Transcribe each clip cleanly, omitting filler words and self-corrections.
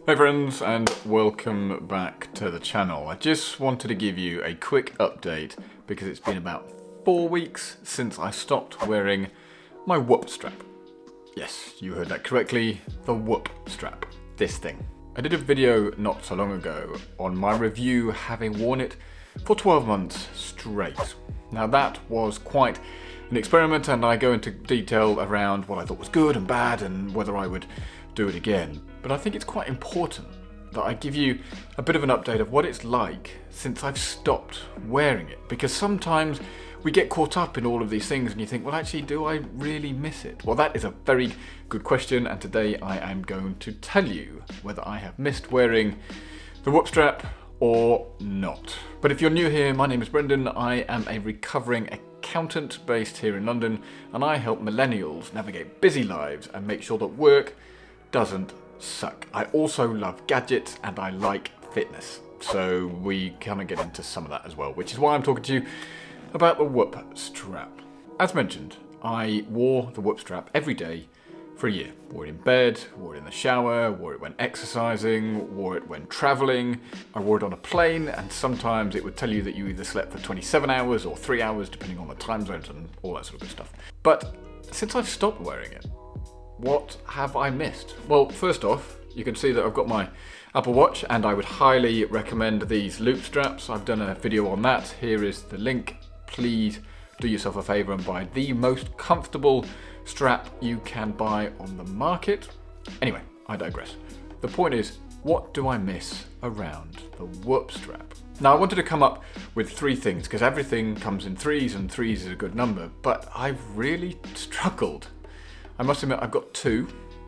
Hey friends, and welcome back to the channel. I just wanted to give you a quick update because it's been about 4 weeks since I stopped wearing my whoop strap. Yes, you heard that correctly, the whoop strap. This thing. I did a video not so long ago on my review having worn it for 12 months straight. Now that was quite an experiment, and I go into detail around what I thought was good and bad and whether I would do it again. But I think it's quite important that I give you a bit of an update of what it's like since I've stopped wearing it, because sometimes we get caught up in all of these things and you think, well, actually, do I really miss it? Well, that is a very good question, and today I am going to tell you whether I have missed wearing the whoop strap or not. But if you're new here, my name is Brendan. I am a recovering accountant based here in London, and I help millennials navigate busy lives and make sure that work doesn't suck. I also love gadgets and I like fitness, so we kind of get into some of that as well, which is why I'm talking to you about the whoop strap. As mentioned, I wore the whoop strap every day for a year. Wore it in bed, wore it in the shower, wore it when exercising, wore it when traveling. I wore it on a plane, and sometimes it would tell you that you either slept for 27 hours or 3 hours, depending on the time zones and all that sort of good stuff. But since I've stopped wearing it, what have I missed? Well, first off, you can see that I've got my Apple Watch, and I would highly recommend these loop straps. I've done a video on that. Here is the link. Please do yourself a favor and buy the most comfortable strap you can buy on the market. Anyway, I digress. The point is, what do I miss around the whoop strap? Now, I wanted to come up with 3 things because everything comes in threes and threes is a good number, but I've really struggled. I must admit I've got 2,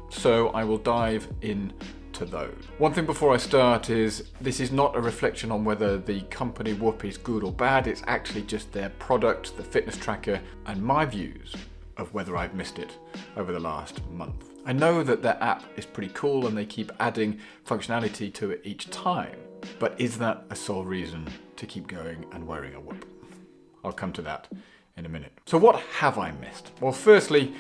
so I will dive into those. One thing before I start is, this is not a reflection on whether the company Whoop is good or bad. It's actually just their product, the fitness tracker, and my views of whether I've missed it over the last month. I know that their app is pretty cool and they keep adding functionality to it each time, but is that a sole reason to keep going and wearing a Whoop? I'll come to that in a minute. So what have I missed? Well, firstly,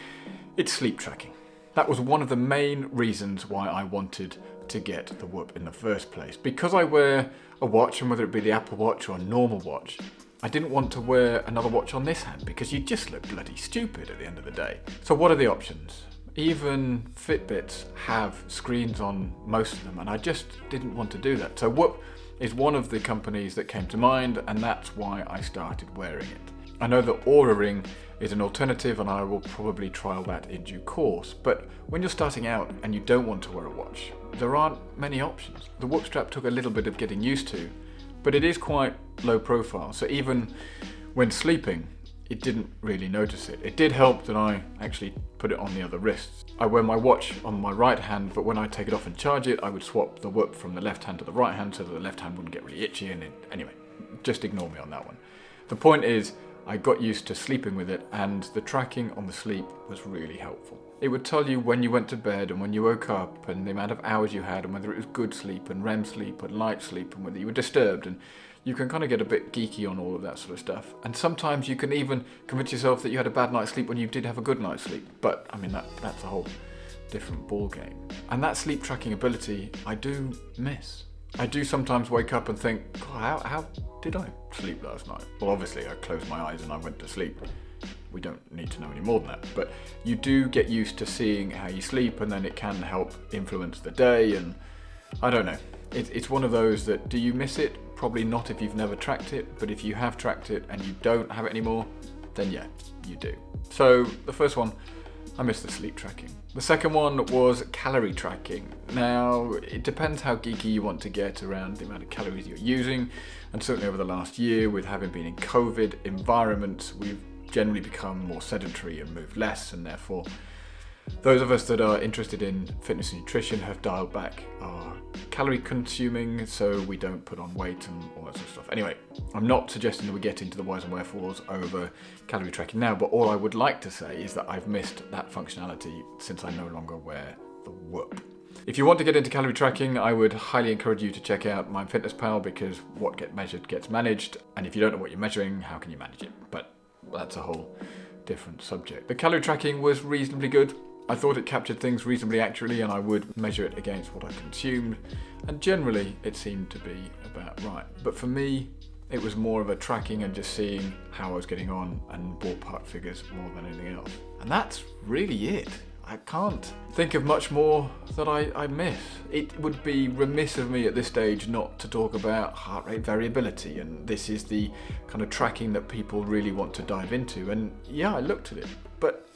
it's sleep tracking. That was one of the main reasons why I wanted to get the Whoop in the first place. Because I wear a watch, and whether it be the Apple Watch or a normal watch, I didn't want to wear another watch on this hand because you just look bloody stupid at the end of the day. So what are the options? Even Fitbits have screens on most of them, and I just didn't want to do that. So Whoop is one of the companies that came to mind, and that's why I started wearing it. I know that Oura Ring is an alternative, and I will probably trial that in due course. But when you're starting out and you don't want to wear a watch, there aren't many options. The whoop strap took a little bit of getting used to, but it is quite low profile. So even when sleeping, it didn't really notice it. It did help that I actually put it on the other wrist. I wear my watch on my right hand, but when I take it off and charge it, I would swap the whoop from the left hand to the right hand so that the left hand wouldn't get really itchy. And anyway, just ignore me on that one. The point is, I got used to sleeping with it, and the tracking on the sleep was really helpful. It would tell you when you went to bed and when you woke up and the amount of hours you had and whether it was good sleep and REM sleep and light sleep and whether you were disturbed, and you can kind of get a bit geeky on all of that sort of stuff. And sometimes you can even convince yourself that you had a bad night's sleep when you did have a good night's sleep. But I mean, that's a whole different ball game. And that sleep tracking ability I do miss. I do sometimes wake up and think, God, how did I sleep last night? Well, obviously I closed my eyes and I went to sleep. We don't need to know any more than that. But you do get used to seeing how you sleep, and then it can help influence the day. And I don't know. It's one of those that, do you miss it? Probably not if you've never tracked it. But if you have tracked it and you don't have it anymore, then yeah, you do. So the first one, I missed the sleep tracking. The second one was calorie tracking. Now, it depends how geeky you want to get around the amount of calories you're using, and certainly over the last year, with having been in COVID environments, we've generally become more sedentary and moved less, and therefore those of us that are interested in fitness and nutrition have dialed back our calorie consuming so we don't put on weight and all that sort of stuff. Anyway, I'm not suggesting that we get into the whys and wherefores over calorie tracking now, but all I would like to say is that I've missed that functionality since I no longer wear the Whoop. If you want to get into calorie tracking, I would highly encourage you to check out MyFitnessPal, because what gets measured gets managed, and if you don't know what you're measuring, how can you manage it? But that's a whole different subject. The calorie tracking was reasonably good. I thought it captured things reasonably accurately, and I would measure it against what I consumed, and generally it seemed to be about right. But for me, it was more of a tracking and just seeing how I was getting on and ballpark figures more than anything else. And that's really it. I can't think of much more that I miss. It would be remiss of me at this stage not to talk about heart rate variability, and this is the kind of tracking that people really want to dive into. And yeah, I looked at it, but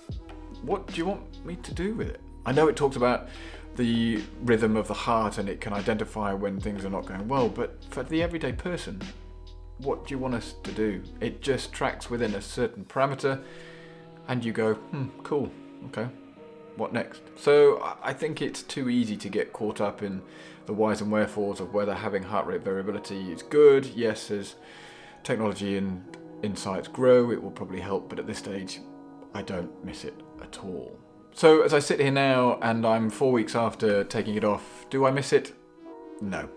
what do you want me to do with it? I know it talks about the rhythm of the heart and it can identify when things are not going well, but for the everyday person, what do you want us to do? It just tracks within a certain parameter and you go, cool, okay. What next? So I think it's too easy to get caught up in the whys and wherefores of whether having heart rate variability is good. Yes, as technology and insights grow, it will probably help, but at this stage, I don't miss it at all. So as I sit here now and I'm 4 weeks after taking it off, do I miss it? No.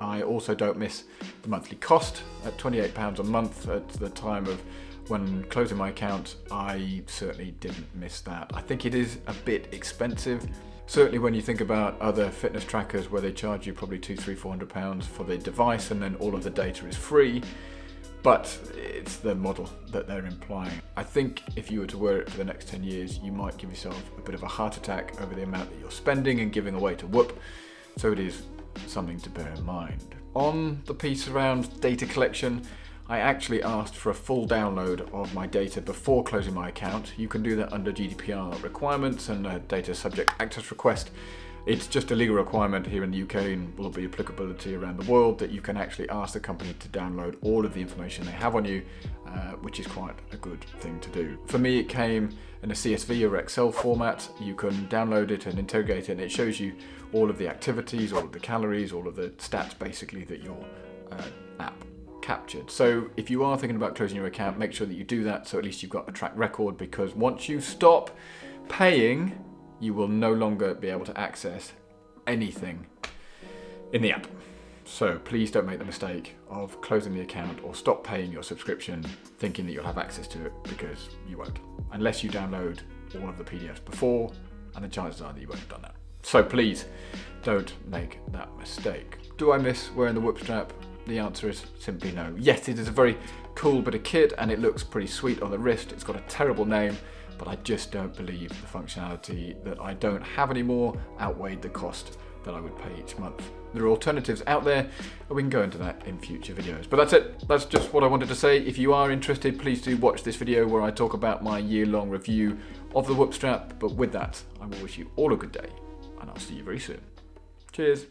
I also don't miss the monthly cost at £28 a month at the time of when closing my account. I certainly didn't miss that. I think it is a bit expensive. Certainly when you think about other fitness trackers where they charge you probably £200, £300, £400 for the device and then all of the data is free, but it's the model that they're implying. I think if you were to wear it for the next 10 years, you might give yourself a bit of a heart attack over the amount that you're spending and giving away to Whoop. So it is something to bear in mind. On the piece around data collection, I actually asked for a full download of my data before closing my account. You can do that under GDPR requirements and a data subject access request. It's just a legal requirement here in the UK and will be applicability around the world that you can actually ask the company to download all of the information they have on you, which is quite a good thing to do. For me, it came in a CSV or Excel format. You can download it and interrogate it, and it shows you all of the activities, all of the calories, all of the stats basically that your app captured. So if you are thinking about closing your account, make sure that you do that so at least you've got a track record, because once you stop paying, you will no longer be able to access anything in the app. So please don't make the mistake of closing the account or stop paying your subscription thinking that you'll have access to it, because you won't, unless you download all of the PDFs before, and the chances are that you won't have done that. So please don't make that mistake. Do I miss wearing the Whoop strap? The answer is simply no. Yes, it is a very cool bit of kit and it looks pretty sweet on the wrist. It's got a terrible name, but I just don't believe the functionality that I don't have anymore outweighed the cost that I would pay each month. There are alternatives out there, and we can go into that in future videos. But that's it. That's just what I wanted to say. If you are interested, please do watch this video where I talk about my year-long review of the Whoop strap. But with that, I will wish you all a good day, and I'll see you very soon. Cheers.